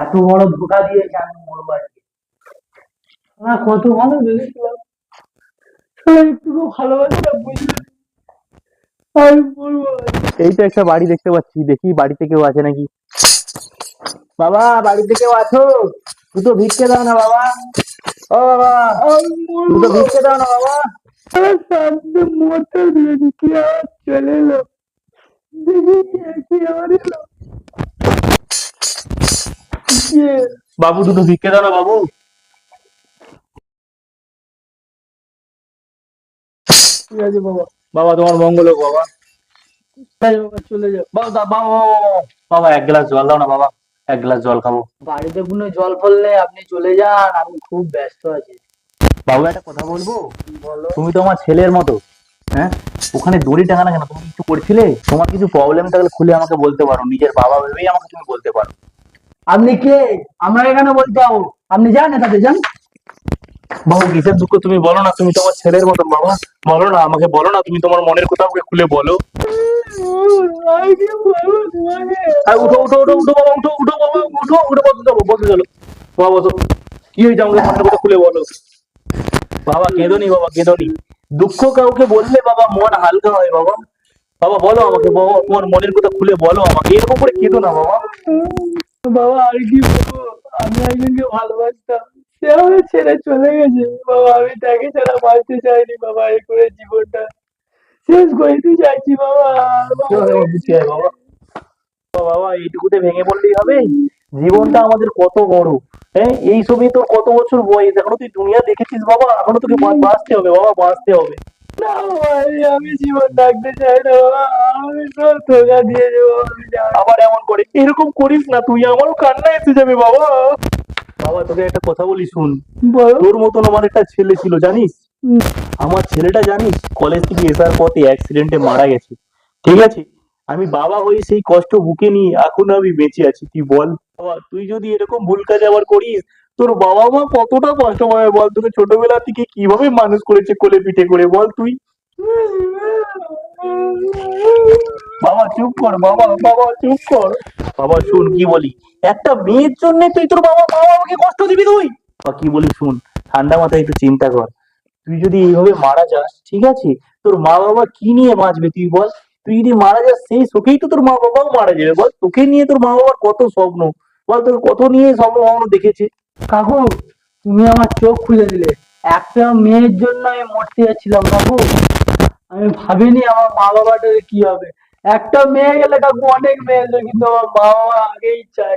এত বড় ধোকা দিয়েছে আমি মরবো আজকে। কত ভালো ভেবেছিলাম, একটুকু ভালোবাসা বুঝলে আমি মরবো আজকে। এই তো একটা বাড়ি দেখতে পাচ্ছি, দেখি বাড়িতে কেউ আছে নাকি। বাবা, বাড়িতে কেউ আছো? দুটো ভিক্ষে দাও না বাবা। ও বাবা, আমি দুটো মরবো। ভিক্ষে দাও না বাবা। আমার সামনে মোটর দিয়েছি কি আবার চলে এলো, দেখি কি আবার এলো। কে? বাবু, দুটো ভিক্ষে দাও না বাবু। ঠিক আছে বাবা। বাবা, তোমার মঙ্গল হোক বাবা। ঠিক আছে বাবা, চলে যাও। বাবা বাবা, বাবা, এক গ্লাস জল দাও না বাবা, এক গ্লাস জল খাবো। বাড়িতে কোনো জল ফল নেই, আপনি চলে যান, আমি খুব ব্যস্ত আছি। বাবু, একটা কথা বলবো? বলো। তুমি তো আমার ছেলের মতো। হ্যাঁ, ওখানে দড়ি টাঙানো কেন? তুমি কিছু করছিলে? তোমার কিছু প্রবলেম থাকলে খুলে আমাকে বলতে পারো, নিজের বাবা ভেবেই আমাকে তুমি বলতে পারো। আপনি কে? আমরা এখানে বলতে হবো? আপনি যান এটাতে যান। বাবু, কিসের দুঃখ তুমি বলো না, তুমি তোমার ছেলের মতন বাবা। বলো না, আমাকে বলো না, তুমি তোমার মনের কথা আমাকে খুলে বলো। আমি কি বলবো তোমাকে? উঠো উঠো উঠো উঠো বাবা, উঠো উঠো বাবা, উঠো উঠো, বসে যাবো, বসে চলো। বাবা বসো। কি হয়েছে আমাকে মনের কথা খুলে বলো। বাবা কেঁদোনি, বাবা কেঁদোনি। দুঃখ কাউকে বললে বাবা মন হালকা হয় বাবা। বাবা বলো আমাকে, বাবা তোমার মনের কথা খুলে বলো আমাকে, এরকম করে কেঁদো না বাবা। বাবা আর কি বলবো, আমি একজনকে ভালোবাসতাম, সে আমাকে ছেড়ে চলে গেছে বাবা। আমি তাকে ছাড়া বাঁচতে চাইনি বাবা, এই করে জীবনটা শেষ করতে চাইছি বাবা। চলো বাবা, বুঝতে হয় বাবা। বাবা, এইটুকুতে ভেঙে পড়লেই হবে? জীবনটা আমাদের কত বড়। হ্যাঁ, এই সবই তোর কত বছর বয়স, এখনো তুই দুনিয়া দেখেছিস বাবা, এখনো তোকে বাঁচতে হবে বাবা, বাঁচতে হবে। না বাবা, আমি জীবন রাখতে চাই না বাবা, আমি সব ধোকা দিয়ে দেবো, আমি জানি। আবার এমন করে এরকম করিস না, তুই আমারও কান্না এসে যাবে বাবা। বাবা, তোকে একটা কথা বলি শুন। বলো। তোর মতন আমার একটা ছেলে ছিল জানিস। আমার ছেলেটা জানিস কলেজ থেকে আসার পথে অ্যাক্সিডেন্টে মারা গেছে। ঠিক আছে, আমি বাবা হয়ে সেই কষ্ট বুকে নিয়ে এখন আমি বেঁচে আছি, তুই বল। বাবা, তুই যদি এরকম ভুল কাজ আবার করিস, তোর বাবা মা কতটা কষ্ট পাবে বল। তোকে ছোটবেলা থেকে কিভাবে মানুষ করেছে কোলে পিঠে করে, বল তুই। বাবা চুপ কর, বাবা বাবা চুপ কর। বাবা শুন কি বলি, একটা মেয়ের জন্য তুই তোর বাবা মা বাবাকে কষ্ট দিবি তুই? বাবা কি বলি শুন, ঠান্ডা মাথায় একটু চিন্তা কর। তুই যদি এইভাবে মারা যাস, ঠিক আছে, তোর মা বাবা কি নিয়ে বাঁচবে তুই বল। তুই যদি মারা যাস, সেই শোকেই তো তোর মা বাবাও মারা যাবে বল। তোকে নিয়ে তোর মা বাবার কত স্বপ্ন, বল তোকে কত নিয়ে স্বপ্ন ভাবনা দেখেছে। কাকু, তুমি আমার চোখ খুলে দিলে। একটা মেয়ের জন্য আমি মরতে যাচ্ছিলাম কাকু, আমি ভাবিনি আমার মা বাবাটার কি হবে। একটা মেয়ে গেলে কাকু অনেক মেয়ে আছে, কিন্তু আমার মা বাবা আগেই চাই।